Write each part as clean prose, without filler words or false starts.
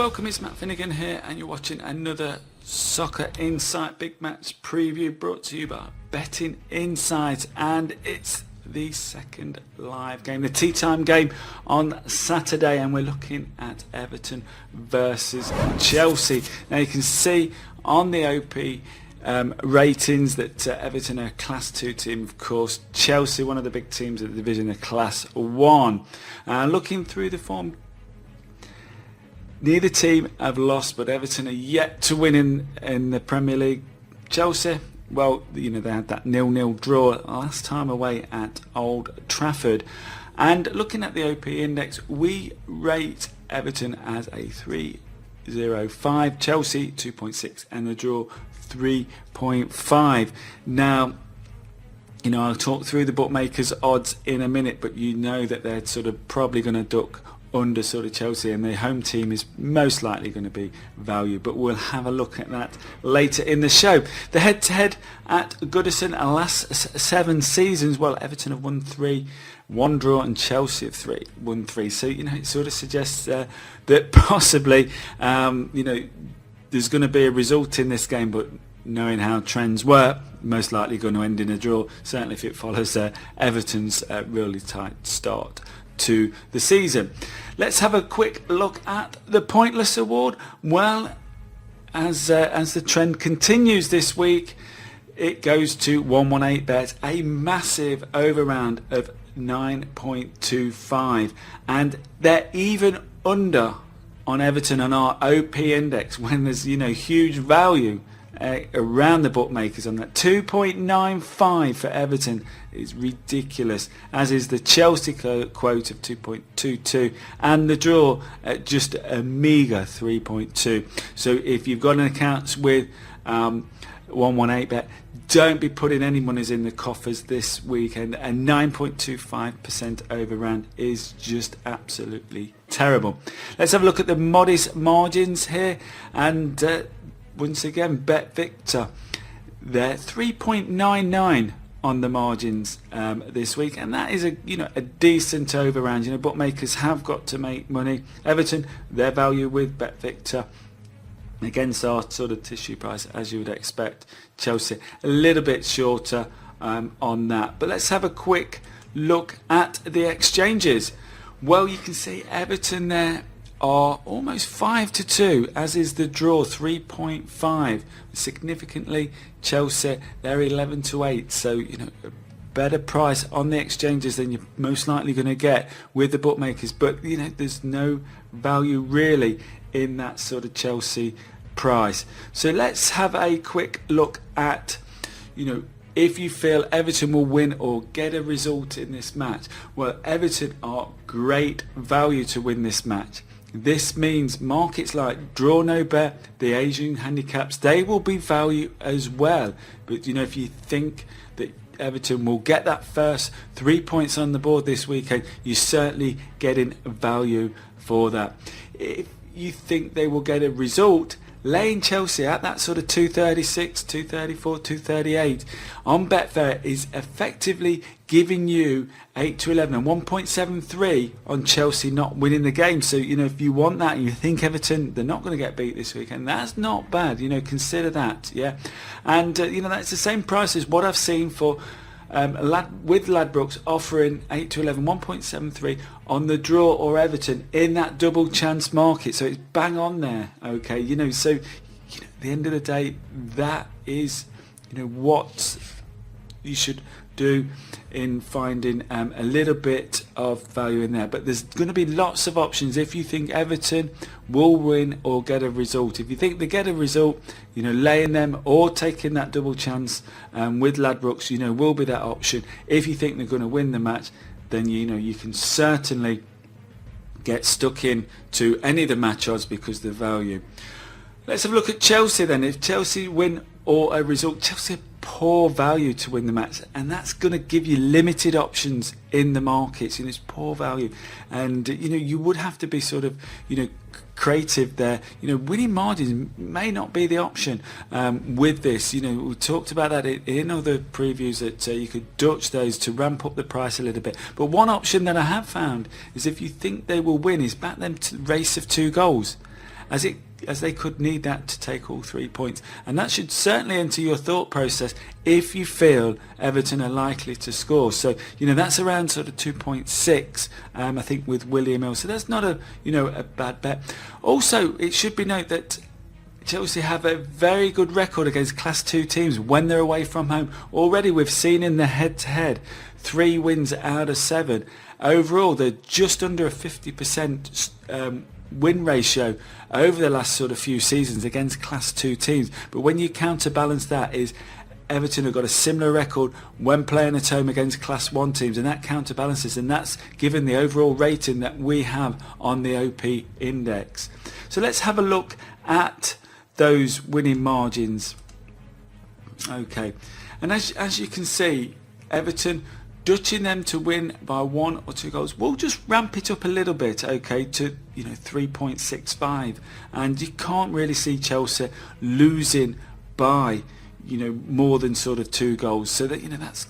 welcome, it's Matt Finnegan here and you're watching another Soccer Insight Big Match preview brought to you by Betting Insight, and it's the second live game, the tea time game on Saturday, and we're looking at Everton versus Chelsea. Now you can see on the OP ratings that Everton are a Class 2 team, of course. Chelsea, one of the big teams of the division, are Class 1. Looking through the form, neither team have lost, but Everton are yet to win in the Premier League. Chelsea, well, you know, they had that 0-0 draw last time away at Old Trafford. And looking at the OP index, we rate Everton as a 3.05, Chelsea 2.6, and the draw 3.5. Now, you know, I'll talk through the bookmakers' odds in a minute, but you know that they're sort of probably going to duck under sort of Chelsea, and the home team is most likely going to be value, but we'll have a look at that later in the show. The head-to-head at Goodison, our last 7 seasons, well, Everton have won 3, 1 draw, and Chelsea have won 3. So, you know, it sort of suggests that possibly, you know, there's going to be a result in this game, but knowing how trends were, most likely going to end in a draw, certainly if it follows Everton's really tight start to the season. Let's have a quick look at the Pointless Award. Well, as the trend continues this week, it goes to 118bet, a massive overround of 9.25, and they're even under on Everton on our OP index when there's, you know, huge value around the bookmakers on that. 2.95 for Everton is ridiculous, as is the Chelsea quote of 2.22, and the draw at just a meagre 3.2. So if you've got an account with 118bet, don't be putting any monies in the coffers this weekend. A 9.25% overround is just absolutely terrible. Let's have a look at the modest margins here, and once again, Predictor, they're 3.99 on the margins this week, and that is a decent overround. You know, bookmakers have got to make money. Everton, their value with Predictor against our sort of tissue price, as you would expect. Chelsea a little bit shorter on that. But let's have a quick look at the exchanges. Well, you can see Everton there are almost 5-2, as is the draw 3.5. Significantly, Chelsea, they're 11-8. So, you know, a better price on the exchanges than you're most likely going to get with the bookmakers. But, you know, there's no value really in that sort of Chelsea price. So let's have a quick look at, you know, if you feel Everton will win or get a result in this match. Well, Everton are great value to win this match. This means markets like Draw No Bet, the Asian handicaps, they will be value as well. But, you know, if you think that Everton will get that first 3 points on the board this weekend, you're certainly getting value for that. If you think they will get a result, laying Chelsea at that sort of 236, 234, 238 on Betfair is effectively giving you 8-11 and 1.73 on Chelsea not winning the game. So, you know, if you want that and you think Everton, they're not going to get beat this weekend, that's not bad. You know, consider that, yeah. And, you know, that's the same price as what I've seen for with Ladbrokes offering 8-11, 1.73 on the draw or Everton in that double chance market. So it's bang on there, okay? You know, so, you know, at the end of the day, that is, you know, what you should do in finding a little bit of value in there. But there's going to be lots of options if you think Everton will win or get a result. If you think they get a result, you know, laying them or taking that double chance with Ladbrokes, you know, will be that option. If you think they're going to win the match, then, you know, you can certainly get stuck in to any of the match odds because the value. Let's have a look at Chelsea then. If Chelsea win or a result, Chelsea poor value to win the match, and that's going to give you limited options in the markets. You know, it's poor value, and you know, you would have to be sort of, you know, creative there. You know, winning margins may not be the option with this. You know, we talked about that in other previews that you could Dutch those to ramp up the price a little bit. But one option that I have found is if you think they will win, is back them to race of 2 goals. as they could need that to take all 3 points. And that should certainly enter your thought process if you feel Everton are likely to score. So, that's around sort of 2.6, I think, with William Hill. So that's not a bad bet. Also, it should be noted that Chelsea have a very good record against Class 2 teams when they're away from home. Already we've seen in the head-to-head 3 wins out of 7. Overall, they're just under a 50% win ratio over the last sort of few seasons against Class 2 teams. But when you counterbalance that is Everton have got a similar record when playing at home against Class 1 teams, and that counterbalances, and that's given the overall rating that we have on the OP index. So let's have a look at those winning margins. Okay, and as you can see, Everton, dutching them to win by 1 or 2 goals, we'll just ramp it up a little bit, okay, to 3.65, and you can't really see Chelsea losing by more than sort of 2 goals. So that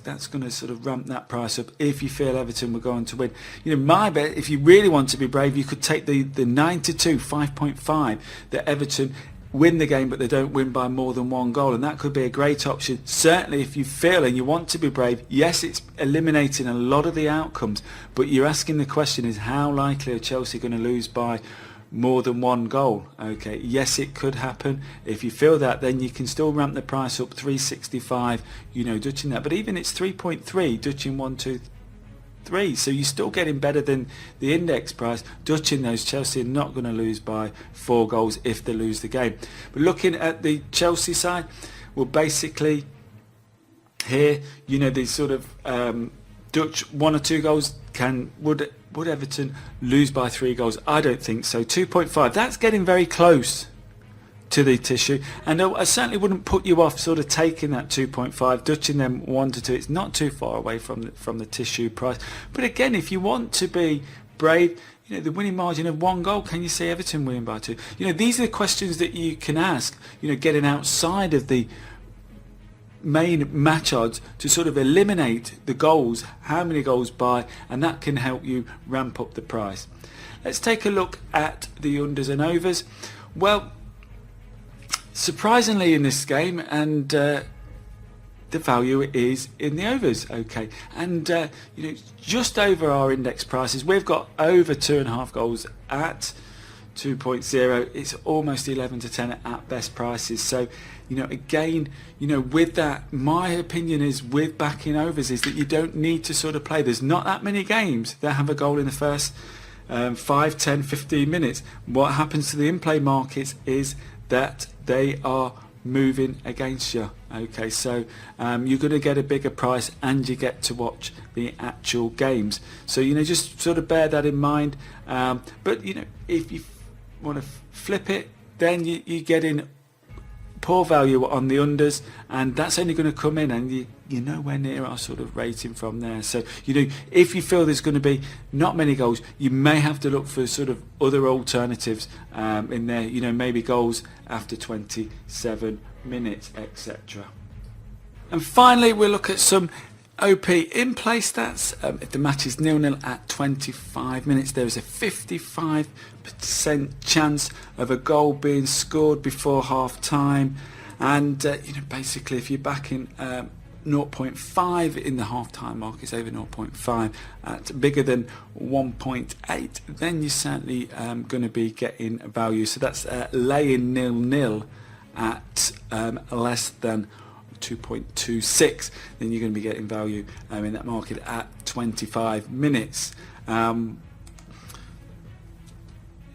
that's going to sort of ramp that price up if you feel Everton were going to win. My bet, if you really want to be brave, you could take the 9-2 5.5 that Everton win the game but they don't win by more than 1 goal, and that could be a great option. Certainly if you feel and you want to be brave, yes, it's eliminating a lot of the outcomes, but you're asking the question is how likely are Chelsea going to lose by more than 1 goal? Okay, yes, it could happen. If you feel that, then you can still ramp the price up 3.65, dutching that, but even it's 3.3 dutching 1, 2, 3, so you're still getting better than the index price. Dutching those, Chelsea are not going to lose by 4 goals if they lose the game. But looking at the Chelsea side, well, basically here, they sort of Dutch 1 or 2 goals. Would Everton lose by 3 goals? I don't think so. 2.5, that's getting very close to the tissue, and I certainly wouldn't put you off sort of taking that 2.5, dutching them 1 to 2. It's not too far away from the tissue price. But again, if you want to be brave, the winning margin of 1 goal, can you see Everton winning by 2? These are the questions that you can ask, getting outside of the main match odds to sort of eliminate the goals, how many goals by, and that can help you ramp up the price. Let's take a look at the unders and overs. Well, surprisingly in this game, and the value is in the overs, okay, and just over our index prices. We've got over 2.5 goals at 2.0. It's almost 11 to 10 at best prices. So again, with that, my opinion is with backing overs is that you don't need to sort of play. There's not that many games that have a goal in the first 5, 10, 15 minutes. What happens to the in-play markets is that they are moving against you. Okay, so you're going to get a bigger price and you get to watch the actual games. So just sort of bear that in mind. But if you want to flip it, then you get in poor value on the unders, and that's only going to come in, and you're nowhere near our sort of rating from there. So if you feel there's going to be not many goals, you may have to look for sort of other alternatives in there, maybe goals after 27 minutes, etc. And finally, we'll look at some OP in-play stats. If the match is 0-0 at 25 minutes, there is a 55% chance of a goal being scored before half time, and basically if you're backing 0.5 in the half time mark, it's over 0.5 at bigger than 1.8, then you're certainly going to be getting value. So that's laying 0-0 at less than 2.26, then you're going to be getting value in that market at 25 minutes.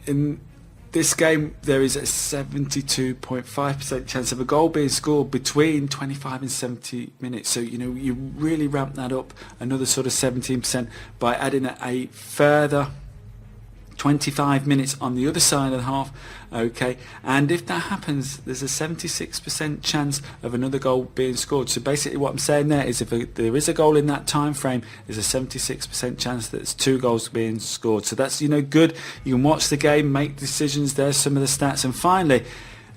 In this game, there is a 72.5% chance of a goal being scored between 25 and 70 minutes. So you really ramp that up another sort of 17% by adding a further 25 minutes on the other side of the half. Okay, and if that happens, there's a 76% chance of another goal being scored. So basically what I'm saying there is if there is a goal in that time frame, there's a 76% chance that there's 2 goals being scored. So that's good. You can watch the game, make decisions. There's some of the stats. And finally,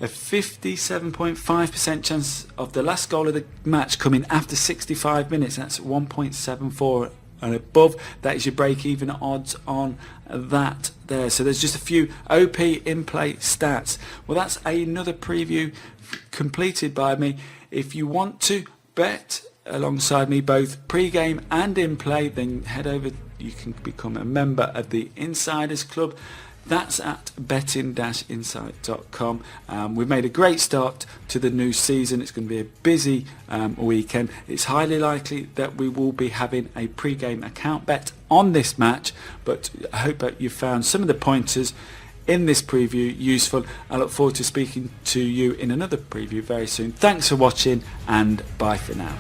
a 57.5% chance of the last goal of the match coming after 65 minutes. That's 1.74 and above. That is your break-even odds on that there. So there's just a few OP in-play stats. Well, that's another preview completed by me. If you want to bet alongside me both pre-game and in-play, then head over. You can become a member of the Insiders Club. That's at betting-insight.com. We've made a great start to the new season. It's going to be a busy weekend. It's highly likely that we will be having a pre-game account bet on this match, but I hope that you found some of the pointers in this preview useful. I look forward to speaking to you in another preview very soon. Thanks for watching, and bye for now.